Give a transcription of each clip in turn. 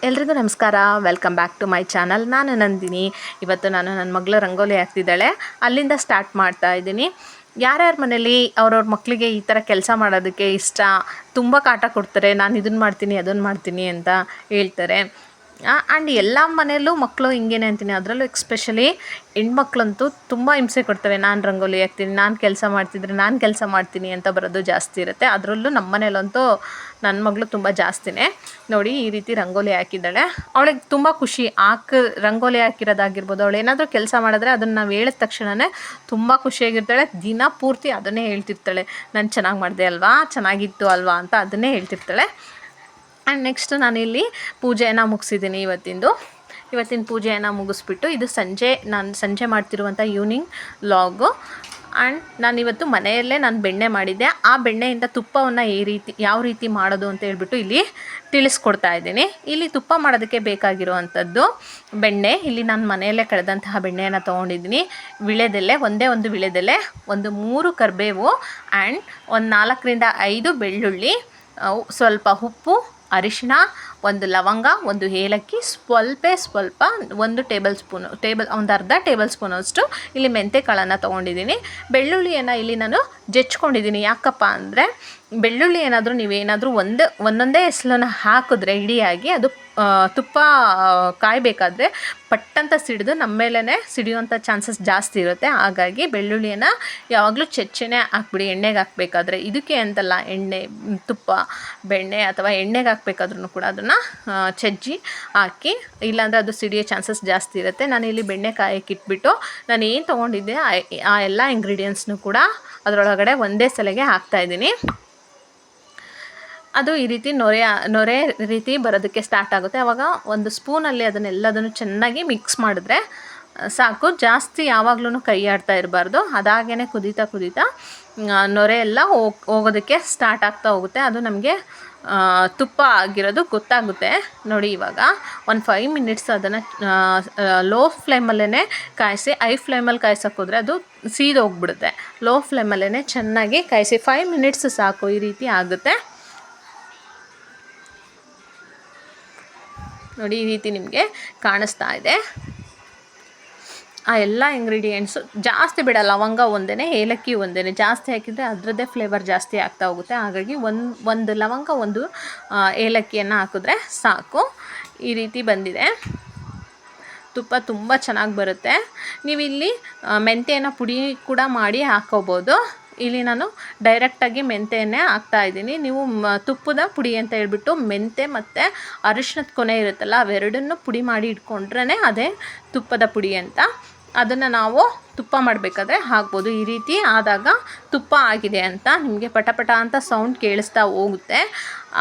ಎಲ್ರಿಗೂ ನಮಸ್ಕಾರ. Welcome back to my channel. ನಾನು ನಂದಿನಿ. ಇವತ್ತು ನಾನು ನನ್ನ ಮಗಳು ರಂಗೋಲಿ ಹಾಕ್ತಿದ್ದಾಳೆ, ಅಲ್ಲಿಂದ ಸ್ಟಾರ್ಟ್ ಮಾಡ್ತಾ ಇದ್ದೀನಿ. ಯಾರ್ಯಾರ ಮನೇಲಿ ಅವ್ರವ್ರ ಮಕ್ಕಳಿಗೆ ಈ ಥರ ಕೆಲಸ ಮಾಡೋದಕ್ಕೆ ಇಷ್ಟ, ತುಂಬ ಕಾಟ ಕೊಡ್ತಾರೆ, ನಾನು ಇದನ್ನು ಮಾಡ್ತೀನಿ ಅದನ್ನು ಮಾಡ್ತೀನಿ ಅಂತ ಹೇಳ್ತಾರೆ. ಆ್ಯಂಡ್ ಎಲ್ಲ ಮನೆಯಲ್ಲೂ ಮಕ್ಕಳು ಹಿಂಗೇನೆ ಅಂತೀನಿ. ಅದರಲ್ಲೂ ಎಕ್ಸ್ಪೆಷಲಿ ಹೆಣ್ಮಕ್ಳಂತೂ ತುಂಬ ಹಿಂಸೆ ಕೊಡ್ತಾರೆ. ನಾನು ರಂಗೋಲಿ ಹಾಕ್ತೀನಿ, ನಾನು ಕೆಲಸ ಮಾಡ್ತಿದ್ರೆ ನಾನು ಕೆಲಸ ಮಾಡ್ತೀನಿ ಅಂತ ಬರೋದು ಜಾಸ್ತಿ ಇರುತ್ತೆ. ಅದರಲ್ಲೂ ನಮ್ಮ ಮನೇಲಂತೂ ನನ್ನ ಮಗಳು ತುಂಬ ಜಾಸ್ತಿನೇ. ನೋಡಿ, ಈ ರೀತಿ ರಂಗೋಲಿ ಹಾಕಿದ್ದಾಳೆ. ಅವಳಿಗೆ ತುಂಬ ಖುಷಿ. ರಂಗೋಲಿ ಹಾಕಿರೋದಾಗಿರ್ಬೋದು, ಅವಳು ಏನಾದರೂ ಕೆಲಸ ಮಾಡಿದ್ರೆ ಅದನ್ನು ನಾವು ಹೇಳಿದ ತಕ್ಷಣವೇ ತುಂಬ ಖುಷಿಯಾಗಿರ್ತಾಳೆ. ದಿನ ಪೂರ್ತಿ ಅದನ್ನೇ ಹೇಳ್ತಿರ್ತಾಳೆ, ನಾನು ಚೆನ್ನಾಗಿ ಮಾಡಿದೆ ಅಲ್ವಾ, ಚೆನ್ನಾಗಿತ್ತು ಅಲ್ವಾ ಅಂತ ಅದನ್ನೇ ಹೇಳ್ತಿರ್ತಾಳೆ. ಆ್ಯಂಡ್ ನೆಕ್ಸ್ಟ್ ನಾನಿಲ್ಲಿ ಪೂಜೆಯನ್ನು ಮುಗಿಸಿದ್ದೀನಿ. ಇವತ್ತಿನ ಪೂಜೆಯನ್ನು ಮುಗಿಸ್ಬಿಟ್ಟು, ಇದು ನಾನು ಸಂಜೆ ಮಾಡ್ತಿರುವಂಥ ಈವ್ನಿಂಗ್ ವ್ಲಾಗು. ಆ್ಯಂಡ್ ನಾನಿವತ್ತು ಮನೆಯಲ್ಲೇ ನಾನು ಬೆಣ್ಣೆ ಮಾಡಿದ್ದೆ. ಆ ಬೆಣ್ಣೆಯಿಂದ ತುಪ್ಪವನ್ನು ಯಾವ ರೀತಿ ಮಾಡೋದು ಅಂತ ಹೇಳ್ಬಿಟ್ಟು ಇಲ್ಲಿ ತಿಳಿಸ್ಕೊಡ್ತಾ ಇದ್ದೀನಿ. ಇಲ್ಲಿ ತುಪ್ಪ ಮಾಡೋದಕ್ಕೆ ಬೇಕಾಗಿರುವಂಥದ್ದು ಬೆಣ್ಣೆ. ಇಲ್ಲಿ ನಾನು ಮನೆಯಲ್ಲೇ ಕಳೆದಂತಹ ಬೆಣ್ಣೆಯನ್ನು ತೊಗೊಂಡಿದ್ದೀನಿ. ವಿಳೆದೆಲೆ, ಒಂದೇ ಒಂದು ವಿಳೆದೆಲೆ, ಒಂದು 3 ಕರಿಬೇವು, ಆ್ಯಂಡ್ ಒಂದು 4ರಿಂದ 5 ಬೆಳ್ಳುಳ್ಳಿ, ಸ್ವಲ್ಪ ಉಪ್ಪು, ಅರಿಶಿಣ, ಒಂದು ಲವಂಗ, ಒಂದು ಏಲಕ್ಕಿ, ಸ್ವಲ್ಪ ಒಂದು ಅರ್ಧ ಟೇಬಲ್ ಸ್ಪೂನಷ್ಟು ಇಲ್ಲಿ ಮೆಂತ್ಯ ಕಾಳನ್ನು ತೊಗೊಂಡಿದ್ದೀನಿ. ಬೆಳ್ಳುಳ್ಳಿಯನ್ನು ಇಲ್ಲಿ ನಾನು ಜಜ್ಕೊಂಡಿದ್ದೀನಿ. ಯಾಕಪ್ಪ ಅಂದರೆ ಬೆಳ್ಳುಳ್ಳಿ ನೀವೇನಾದರೂ ಒಂದೊಂದೇ ಎಸಲನ್ನು ಹಾಕಿದ್ರೆ ಇಡಿಯಾಗಿ ಅದು ತುಪ್ಪ ಕಾಯಬೇಕಾದ್ರೆ ಪಟ್ಟಂತ ಸಿಡಿದು ನಮ್ಮ ಮೇಲೇ ಸಿಡಿಯುವಂಥ ಚಾನ್ಸಸ್ ಜಾಸ್ತಿ ಇರುತ್ತೆ. ಹಾಗಾಗಿ ಬೆಳ್ಳುಳ್ಳಿಯನ್ನು ಯಾವಾಗಲೂ ಚೆಚ್ಚೆನೇ ಹಾಕ್ಬಿಡಿ. ಎಣ್ಣೆಗೆ ಹಾಕಬೇಕಾದ್ರೆ, ಇದಕ್ಕೆ ಅಂತಲ್ಲ, ತುಪ್ಪ, ಬೆಣ್ಣೆ ಅಥವಾ ಎಣ್ಣೆಗೆ ಹಾಕಬೇಕಾದ್ರೂ ಕೂಡ ಅದನ್ನು ಜಜ್ಜಿ ಹಾಕಿ, ಇಲ್ಲಾಂದರೆ ಅದು ಸಿಡಿಯೋ ಚಾನ್ಸಸ್ ಜಾಸ್ತಿ ಇರುತ್ತೆ. ನಾನಿಲ್ಲಿ ಬೆಣ್ಣೆ ಕಾಯಕ್ಕೆ ಇಟ್ಬಿಟ್ಟು ನಾನು ಏನು ತೊಗೊಂಡಿದ್ದೆ ಆ ಎಲ್ಲ ಇಂಗ್ರೀಡಿಯೆಂಟ್ಸ್ನೂ ಕೂಡ ಅದರೊಳಗಡೆ ಒಂದೇ ಸಲಿಗೆ ಹಾಕ್ತಾಯಿದ್ದೀನಿ. ಅದು ಈ ರೀತಿ ನೊರೆ ರೀತಿ ಬರೋದಕ್ಕೆ ಸ್ಟಾರ್ಟ್ ಆಗುತ್ತೆ. ಆವಾಗ ಒಂದು ಸ್ಪೂನಲ್ಲಿ ಅದನ್ನೆಲ್ಲದನ್ನು ಚೆನ್ನಾಗಿ ಮಿಕ್ಸ್ ಮಾಡಿದ್ರೆ ಸಾಕು. ಜಾಸ್ತಿ ಯಾವಾಗಲೂ ಕೈ ಆಡ್ತಾ ಇರಬಾರ್ದು. ಅದಾಗೇ ಕುದೀತಾ ನೊರೆ ಎಲ್ಲ ಹೋಗೋದಕ್ಕೆ ಸ್ಟಾರ್ಟ್ ಆಗ್ತಾ ಹೋಗುತ್ತೆ. ಅದು ನಮಗೆ ತುಪ್ಪ ಆಗಿರೋದು ಗೊತ್ತಾಗುತ್ತೆ. ನೋಡಿ, ಇವಾಗ ಒಂದು 5 ಮಿನಿಟ್ಸ್ ಅದನ್ನು ಲೋ ಫ್ಲೇಮಲ್ಲೇ ಕಾಯಿಸಿ. ಹೈ ಫ್ಲೇಮಲ್ಲಿ ಕಾಯ್ಸೋಕೆ ಹೋದರೆ ಅದು ಸೀದೋಗ್ಬಿಡುತ್ತೆ. ಲೋ ಫ್ಲೇಮಲ್ಲೇ ಚೆನ್ನಾಗಿ ಕಾಯಿಸಿ. 5 ಮಿನಿಟ್ಸ್ ಸಾಕು. ಈ ರೀತಿ ಆಗುತ್ತೆ. ನೋಡಿ, ಈ ರೀತಿ ನಿಮಗೆ ಕಾಣಿಸ್ತಾ ಇದೆ. ಆ ಎಲ್ಲ ಇಂಗ್ರೀಡಿಯೆಂಟ್ಸು ಜಾಸ್ತಿ ಬೇಡ. ಲವಂಗ ಒಂದೇ, ಏಲಕ್ಕಿ ಒಂದೇ. ಜಾಸ್ತಿ ಹಾಕಿದರೆ ಅದರದ್ದೇ ಫ್ಲೇವರ್ ಜಾಸ್ತಿ ಆಗ್ತಾ ಹೋಗುತ್ತೆ. ಹಾಗಾಗಿ ಒಂದು ಲವಂಗ, ಒಂದು ಏಲಕ್ಕಿಯನ್ನು ಹಾಕಿದ್ರೆ ಸಾಕು. ಈ ರೀತಿ ಬಂದಿದೆ. ತುಪ್ಪ ತುಂಬ ಚೆನ್ನಾಗಿ ಬರುತ್ತೆ. ನೀವಿಲ್ಲಿ ಮೆಂತ್ಯನ ಪುಡಿ ಕೂಡ ಮಾಡಿ ಹಾಕ್ಕೋಬೋದು. ಇಲ್ಲಿ ನಾನು ಡೈರೆಕ್ಟಾಗಿ ಮೆಂತ್ಯನೇ ಹಾಕ್ತಾಯಿದ್ದೀನಿ. ನೀವು ತುಪ್ಪದ ಪುಡಿ ಅಂತ ಹೇಳ್ಬಿಟ್ಟು ಮೆಂತ್ಯ ಮತ್ತು ಅರಿಶಿಣದ ಕೊನೆ ಇರುತ್ತಲ್ಲ, ಅವೆರಡನ್ನೂ ಪುಡಿ ಮಾಡಿ ಇಟ್ಕೊಂಡ್ರೇ ಅದೇ ತುಪ್ಪದ ಪುಡಿ ಅಂತ. ಅದನ್ನು ನಾವು ತುಪ್ಪ ಮಾಡಬೇಕಾದ್ರೆ ಹಾಕ್ಬೋದು. ಈ ರೀತಿ ಆದಾಗ ತುಪ್ಪ ಆಗಿದೆ ಅಂತ ನಿಮಗೆ ಪಟ ಅಂತ ಸೌಂಡ್ ಕೇಳಿಸ್ತಾ ಹೋಗುತ್ತೆ.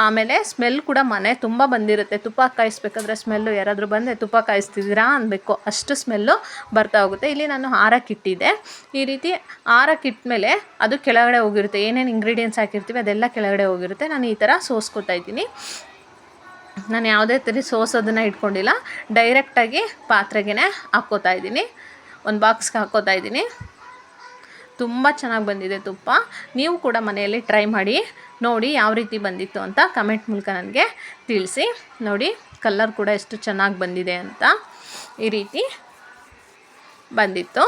ಆಮೇಲೆ ಸ್ಮೆಲ್ ಕೂಡ ಮನೆ ತುಂಬ ಬಂದಿರುತ್ತೆ. ತುಪ್ಪ ಕಾಯಿಸ್ಬೇಕಾದ್ರೆ ಸ್ಮೆಲ್ಲು, ಯಾರಾದರೂ ಬಂದರೆ ತುಪ್ಪ ಕಾಯಿಸ್ತಿದ್ದೀರಾ ಅನ್ಬೇಕು, ಅಷ್ಟು ಸ್ಮೆಲ್ಲು ಬರ್ತಾ ಹೋಗುತ್ತೆ. ಇಲ್ಲಿ ನಾನು ಆರಕ್ಕಿಟ್ಟಿದ್ದೆ. ಈ ರೀತಿ ಆರಕ್ಕಿಟ್ಮೇಲೆ ಅದು ಕೆಳಗಡೆ ಹೋಗಿರುತ್ತೆ. ಏನೇನು ಇಂಗ್ರೀಡಿಯೆಂಟ್ಸ್ ಹಾಕಿರ್ತೀವಿ ಅದೆಲ್ಲ ಕೆಳಗಡೆ ಹೋಗಿರುತ್ತೆ. ನಾನು ಈ ಥರ ಸೋಸ್ಕೊತಾ ಇದ್ದೀನಿ. ನಾನು ಯಾವುದೇ ಥರ ಸೋಸೋದನ್ನು ಇಟ್ಕೊಂಡಿಲ್ಲ. ಡೈರೆಕ್ಟಾಗಿ ಪಾತ್ರೆಗೆ ಹಾಕ್ಕೋತಾ ಇದ್ದೀನಿ. ಒಂದು ಬಾಕ್ಸ್ಗೆ ಹಾಕ್ಕೋತಾ ಇದ್ದೀನಿ. ತುಂಬ ಚೆನ್ನಾಗಿ ಬಂದಿದೆ ತುಪ್ಪ. ನೀವು ಕೂಡ ಮನೆಯಲ್ಲಿ ಟ್ರೈ ಮಾಡಿ ನೋಡಿ ಯಾವ ರೀತಿ ಬಂದಿತ್ತು ಅಂತ ಕಮೆಂಟ್ ಮೂಲಕ ನನಗೆ ತಿಳಿಸಿ. ನೋಡಿ, ಕಲರ್ ಕೂಡ ಎಷ್ಟು ಚೆನ್ನಾಗಿ ಬಂದಿದೆ ಅಂತ. ಈ ರೀತಿ ಬಂದಿತ್ತು.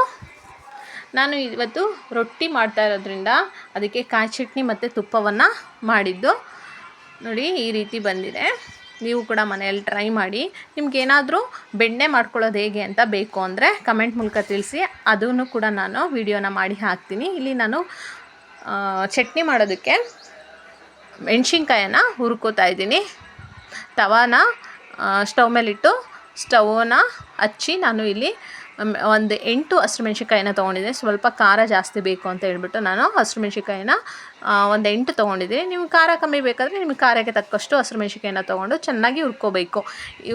ನಾನು ಇವತ್ತು ರೊಟ್ಟಿ ಮಾಡ್ತಾ ಇರೋದ್ರಿಂದ ಅದಕ್ಕೆ ಕಾಯಿ ಚಟ್ನಿ ಮತ್ತು ತುಪ್ಪವನ್ನು ಮಾಡಿದ್ದು. ನೋಡಿ, ಈ ರೀತಿ ಬಂದಿದೆ. ನೀವು ಕೂಡ ಮನೆಯಲ್ಲಿ ಟ್ರೈ ಮಾಡಿ. ನಿಮಗೇನಾದರೂ ಬೆಣ್ಣೆ ಮಾಡ್ಕೊಳ್ಳೋದು ಹೇಗೆ ಅಂತ ಬೇಕು ಅಂದರೆ ಕಮೆಂಟ್ ಮೂಲಕ ತಿಳಿಸಿ. ಅದನ್ನು ಕೂಡ ನಾನು ವಿಡಿಯೋನ ಮಾಡಿ ಹಾಕ್ತೀನಿ. ಇಲ್ಲಿ ನಾನು ಚಟ್ನಿ ಮಾಡೋದಕ್ಕೆ ಮೆಣಸಿನ್ಕಾಯನ್ನು ಹುರ್ಕೋತಾ ಇದ್ದೀನಿ. ತವಾನ ಸ್ಟವ್ ಮೇಲಿಟ್ಟು ಸ್ಟವ್ನ ಹಚ್ಚಿ ನಾನು ಇಲ್ಲಿ ಒಂದು 8 ಹಸಿಮೆಣ್ಸಿನ್ಕಾಯಿನ ತೊಗೊಂಡಿದ್ದೆ. ಸ್ವಲ್ಪ ಖಾರ ಜಾಸ್ತಿ ಬೇಕು ಅಂತ ಹೇಳ್ಬಿಟ್ಟು ನಾನು ಹಸಿಮೆಣ್ಸಿನ್ಕಾಯಿನ ಒಂದು 8 ತೊಗೊಂಡಿದ್ದೀನಿ. ನಿಮ್ಗೆ ಖಾರ ಕಮ್ಮಿ ಬೇಕಾದರೆ ನಿಮ್ಗೆ ಖಾರಕ್ಕೆ ತಕ್ಕಷ್ಟು ಹಸಿಮೆಣ್ಸಿನ್ಕಾಯಿನ ತೊಗೊಂಡು ಚೆನ್ನಾಗಿ ಹುರ್ಕೋಬೇಕು.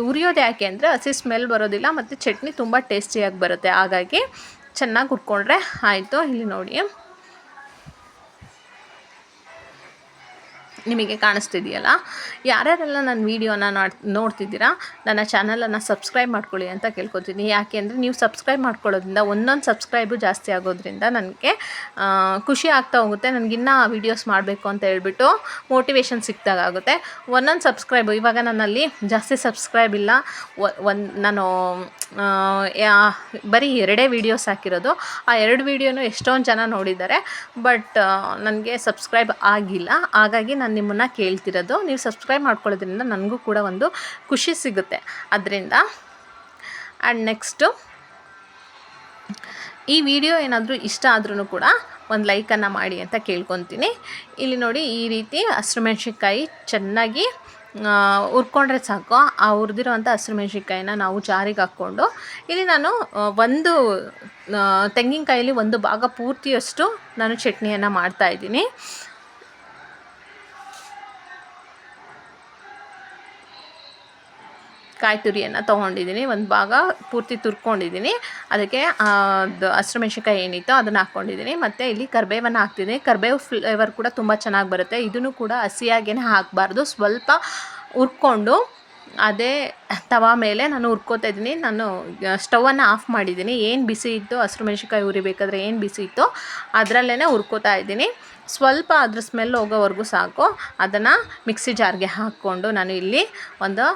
ಹುರಿಯೋದು ಯಾಕೆ ಅಂದರೆ ಹಸಿ ಸ್ಮೆಲ್ ಬರೋದಿಲ್ಲ ಮತ್ತು ಚಟ್ನಿ ತುಂಬ ಟೇಸ್ಟಿಯಾಗಿ ಬರುತ್ತೆ. ಹಾಗಾಗಿ ಚೆನ್ನಾಗಿ ಹುರ್ಕೊಂಡ್ರೆ ಆಯಿತು. ಇಲ್ಲಿ ನೋಡಿ, ನಿಮಗೆ ಕಾಣಿಸ್ತಿದೆಯಲ್ಲ, ಯಾರ್ಯಾರೆಲ್ಲ ನನ್ನ ವೀಡಿಯೋನ ನೋಡ್ತಿದ್ದೀರಾ ನನ್ನ ಚಾನಲನ್ನು ಸಬ್ಸ್ಕ್ರೈಬ್ ಮಾಡ್ಕೊಳ್ಳಿ ಅಂತ ಕೇಳ್ಕೊತೀನಿ. ಯಾಕೆ ಅಂದರೆ ನೀವು ಸಬ್ಸ್ಕ್ರೈಬ್ ಮಾಡ್ಕೊಳ್ಳೋದ್ರಿಂದ ಒಂದೊಂದು ಸಬ್ಸ್ಕ್ರೈಬು ಜಾಸ್ತಿ ಆಗೋದ್ರಿಂದ ನನಗೆ ಖುಷಿ ಆಗ್ತಾ ಹೋಗುತ್ತೆ. ನನಗಿನ್ನೂ ವೀಡಿಯೋಸ್ ಮಾಡಬೇಕು ಅಂತ ಹೇಳ್ಬಿಟ್ಟು ಮೋಟಿವೇಶನ್ ಸಿಕ್ತಾಗುತ್ತೆ. ಒಂದೊಂದು ಸಬ್ಸ್ಕ್ರೈಬು ಇವಾಗ ನನ್ನಲ್ಲಿ ಜಾಸ್ತಿ ಸಬ್ಸ್ಕ್ರೈಬ್ ಇಲ್ಲ, ನಾನು ಬರೀ 2 ವೀಡಿಯೋಸ್ ಹಾಕಿರೋದು. ಆ 2 ವೀಡಿಯೋನು ಎಷ್ಟೊಂದು ಜನ ನೋಡಿದ್ದಾರೆ, ಬಟ್ ನನಗೆ ಸಬ್ಸ್ಕ್ರೈಬ್ ಆಗಿಲ್ಲ. ಹಾಗಾಗಿ ನಾನು ನಿಮ್ಮನ್ನು ಕೇಳ್ತಿರೋದು, ನೀವು ಸಬ್ಸ್ಕ್ರೈಬ್ ಮಾಡ್ಕೊಳ್ಳೋದ್ರಿಂದ ನನಗೂ ಕೂಡ ಒಂದು ಖುಷಿ ಸಿಗುತ್ತೆ ಅದರಿಂದ. ಆ್ಯಂಡ್ ನೆಕ್ಸ್ಟು ಈ ವಿಡಿಯೋ ಏನಾದರೂ ಇಷ್ಟ ಆದ್ರೂ ಕೂಡ ಒಂದು ಲೈಕನ್ನು ಮಾಡಿ ಅಂತ ಕೇಳ್ಕೊತೀನಿ. ಇಲ್ಲಿ ನೋಡಿ, ಈ ರೀತಿ ಹಸಿರುಮೆಣ್ಸಿನ್ಕಾಯಿ ಚೆನ್ನಾಗಿ ಹುರ್ಕೊಂಡ್ರೆ ಸಾಕು. ಆ ಹುರಿದಿರೋವಂಥ ಹಸಿರುಮೆಣ್ಸಿನ್ಕಾಯಿನ ನಾವು ಜಾರಿಗೆ ಹಾಕ್ಕೊಂಡು, ಇಲ್ಲಿ ನಾನು ಒಂದು ತೆಂಗಿನಕಾಯಲ್ಲಿ ಒಂದು ಭಾಗ ಪೂರ್ತಿಯಷ್ಟು ನಾನು ಚಟ್ನಿಯನ್ನು ಮಾಡ್ತಾಯಿದ್ದೀನಿ. ಕಾಯಿ ತುರಿಯನ್ನು ತೊಗೊಂಡಿದ್ದೀನಿ, ಒಂದು ಭಾಗ ಪೂರ್ತಿ ತುರ್ಕೊಂಡಿದ್ದೀನಿ. ಅದಕ್ಕೆ ಅದು ಹಸಿರುಮೆಣ್ಸಿನ್ಕಾಯಿ ಏನಿತ್ತೋ ಅದನ್ನು ಹಾಕ್ಕೊಂಡಿದ್ದೀನಿ. ಮತ್ತು ಇಲ್ಲಿ ಕರಿಬೇವನ್ನು ಹಾಕ್ತಿದ್ದೀನಿ. ಕರಿಬೇವು ಫ್ಲೇವರ್ ಕೂಡ ತುಂಬ ಚೆನ್ನಾಗಿ ಬರುತ್ತೆ. ಇದನ್ನು ಕೂಡ ಹಸಿಯಾಗೇ ಹಾಕಬಾರ್ದು, ಸ್ವಲ್ಪ ಹುರ್ಕೊಂಡು ಅದೇ ತವಾ ಮೇಲೆ ನಾನು ಹುರ್ಕೋತಾ ಇದ್ದೀನಿ. ನಾನು ಸ್ಟವನ್ನು ಆಫ್ ಮಾಡಿದ್ದೀನಿ. ಏನು ಬಿಸಿ ಇತ್ತು, ಹಸಿರುಮೆಣ್ಸಿನ್ಕಾಯಿ ಹುರಿಬೇಕಾದ್ರೆ ಏನು ಬಿಸಿ ಇತ್ತು ಅದರಲ್ಲೇ ಹುರ್ಕೋತಾ ಇದ್ದೀನಿ. ಸ್ವಲ್ಪ ಅದ್ರ ಸ್ಮೆಲ್ ಹೋಗೋವರೆಗೂ ಸಾಕು. ಅದನ್ನು ಮಿಕ್ಸಿ ಜಾರ್ಗೆ ಹಾಕ್ಕೊಂಡು ನಾನು ಇಲ್ಲಿ ಒಂದು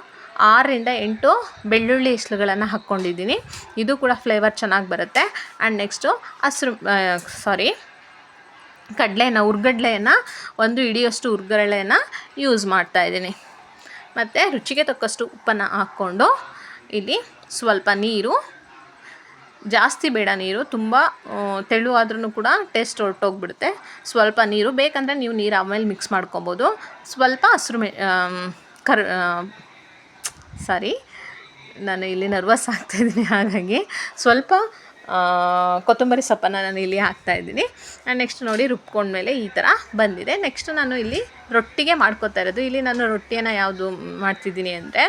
6 ರಿಂದ 8 ಬೆಳ್ಳುಳ್ಳಿ ಎಸ್ಳುಗಳನ್ನು ಹಾಕ್ಕೊಂಡಿದ್ದೀನಿ. ಇದು ಕೂಡ ಫ್ಲೇವರ್ ಚೆನ್ನಾಗಿ ಬರುತ್ತೆ. ಆ್ಯಂಡ್ ನೆಕ್ಸ್ಟು ಹುರ್ಗಡ್ಲೆಯನ್ನು ಒಂದು ಹಿಡಿಯೋಷ್ಟು ಹುರ್ಗಡ್ಲೆಯನ್ನು ಯೂಸ್ ಮಾಡ್ತಾಯಿದ್ದೀನಿ. ಮತ್ತು ರುಚಿಗೆ ತಕ್ಕಷ್ಟು ಉಪ್ಪನ್ನು ಹಾಕ್ಕೊಂಡು, ಇಲ್ಲಿ ಸ್ವಲ್ಪ ನೀರು, ಜಾಸ್ತಿ ಬೇಡ ನೀರು, ತುಂಬ ತೆಳುವಾದ್ರೂ ಕೂಡ ಟೇಸ್ಟ್ ಹೊರಟೋಗ್ಬಿಡುತ್ತೆ. ಸ್ವಲ್ಪ ನೀರು ಬೇಕಂದರೆ ನೀವು ನೀರು ಆಮೇಲೆ ಮಿಕ್ಸ್ ಮಾಡ್ಕೊಬೋದು. ಸ್ವಲ್ಪ ನಾನು ಇಲ್ಲಿ ನರ್ವಸ್ ಆಗ್ತಾಯಿದ್ದೀನಿ, ಹಾಗಾಗಿ ಸ್ವಲ್ಪ ಕೊತ್ತಂಬರಿ ಸೊಪ್ಪನ್ನು ನಾನು ಇಲ್ಲಿ ಹಾಕ್ತಾಯಿದ್ದೀನಿ. ಆ್ಯಂಡ್ ನೆಕ್ಸ್ಟ್ ನೋಡಿ, ರುಬ್ಕೊಂಡ್ಮೇಲೆ ಈ ಥರ ಬಂದಿದೆ. ನೆಕ್ಸ್ಟ್ ನಾನು ಇಲ್ಲಿ ರೊಟ್ಟಿಗೆ ಮಾಡ್ಕೊತಾ ಇರೋದು. ಇಲ್ಲಿ ನಾನು ರೊಟ್ಟಿಯನ್ನು ಯಾವುದು ಮಾಡ್ತಿದ್ದೀನಿ ಅಂದರೆ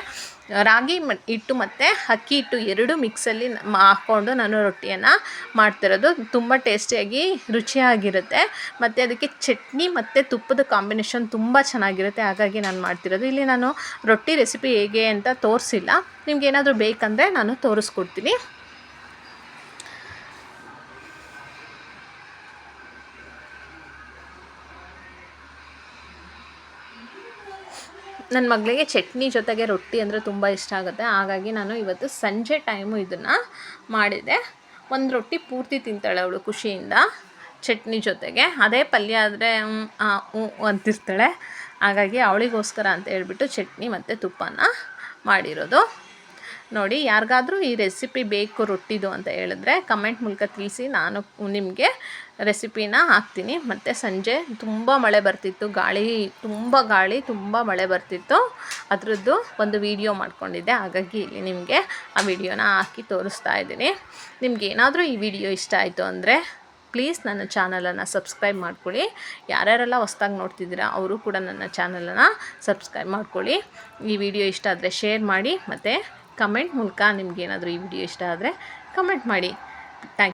ರಾಗಿ ಹಿಟ್ಟು ಮತ್ತು ಅಕ್ಕಿ ಹಿಟ್ಟು 2 ಮಿಕ್ಸಲ್ಲಿ ಹಾಕ್ಕೊಂಡು ನಾನು ರೊಟ್ಟಿಯನ್ನು ಮಾಡ್ತಿರೋದು. ತುಂಬ ಟೇಸ್ಟಿಯಾಗಿ ರುಚಿಯಾಗಿರುತ್ತೆ. ಮತ್ತು ಅದಕ್ಕೆ ಚಟ್ನಿ ಮತ್ತು ತುಪ್ಪದ ಕಾಂಬಿನೇಷನ್ ತುಂಬ ಚೆನ್ನಾಗಿರುತ್ತೆ. ಹಾಗಾಗಿ ನಾನು ಮಾಡ್ತಿರೋದು. ಇಲ್ಲಿ ನಾನು ರೊಟ್ಟಿ ರೆಸಿಪಿ ಹೇಗೆ ಅಂತ ತೋರಿಸಿಲ್ಲ, ನಿಮ್ಗೇನಾದರೂ ಬೇಕಂದರೆ ನಾನು ತೋರಿಸ್ಕೊಡ್ತೀನಿ. ನನ್ನ ಮಗಳಿಗೆ ಚಟ್ನಿ ಜೊತೆಗೆ ರೊಟ್ಟಿ ಅಂದರೆ ತುಂಬ ಇಷ್ಟ ಆಗುತ್ತೆ. ಹಾಗಾಗಿ ನಾನು ಇವತ್ತು ಸಂಜೆ ಟೈಮು ಇದನ್ನು ಮಾಡಿದೆ. ಒಂದು ರೊಟ್ಟಿ ಪೂರ್ತಿ ತಿಂತಾಳೆ ಅವಳು ಖುಷಿಯಿಂದ ಚಟ್ನಿ ಜೊತೆಗೆ. ಅದೇ ಪಲ್ಯ ಆದರೆ ಅಂತಿರ್ತಾಳೆ. ಹಾಗಾಗಿ ಅವಳಿಗೋಸ್ಕರ ಅಂತ ಹೇಳ್ಬಿಟ್ಟು ಚಟ್ನಿ ಮತ್ತು ತುಪ್ಪನ ಮಾಡಿರೋದು. ನೋಡಿ, ಯಾರಿಗಾದರೂ ಈ ರೆಸಿಪಿ ಬೇಕು ರೊಟ್ಟಿದು ಅಂತ ಹೇಳಿದ್ರೆ ಕಮೆಂಟ್ ಮೂಲಕ ತಿಳಿಸಿ, ನಾನು ನಿಮಗೆ ರೆಸಿಪಿನ ಹಾಕ್ತೀನಿ. ಮತ್ತು ಸಂಜೆ ತುಂಬ ಮಳೆ ಬರ್ತಿತ್ತು, ತುಂಬ ಮಳೆ ಬರ್ತಿತ್ತು. ಅದರದ್ದು ಒಂದು ವಿಡಿಯೋ ಮಾಡ್ಕೊಂಡಿದ್ದೆ. ಹಾಗಾಗಿ ಇಲ್ಲಿ ನಿಮಗೆ ಆ ವಿಡಿಯೋನ ಹಾಕಿ ತೋರಿಸ್ತಾ ಇದ್ದೀನಿ. ನಿಮಗೇನಾದರೂ ಈ ವಿಡಿಯೋ ಇಷ್ಟ ಆಯಿತು ಅಂದರೆ ಪ್ಲೀಸ್ ನನ್ನ ಚಾನಲನ್ನು ಸಬ್ಸ್ಕ್ರೈಬ್ ಮಾಡ್ಕೊಳ್ಳಿ. ಯಾರ್ಯಾರೆಲ್ಲ ಹೊಸ್ದಾಗಿ ನೋಡ್ತಿದ್ದೀರಾ ಅವರು ಕೂಡ ನನ್ನ ಚಾನಲನ್ನು ಸಬ್ಸ್ಕ್ರೈಬ್ ಮಾಡ್ಕೊಳ್ಳಿ. ಈ ವಿಡಿಯೋ ಇಷ್ಟ ಆದರೆ ಶೇರ್ ಮಾಡಿ, ಮತ್ತು ಕಮೆಂಟ್ ಮೂಲಕ ನಿಮಗೇನಾದರೂ ಈ ವಿಡಿಯೋ ಇಷ್ಟ ಆದರೆ ಕಮೆಂಟ್ ಮಾಡಿ. Thank you.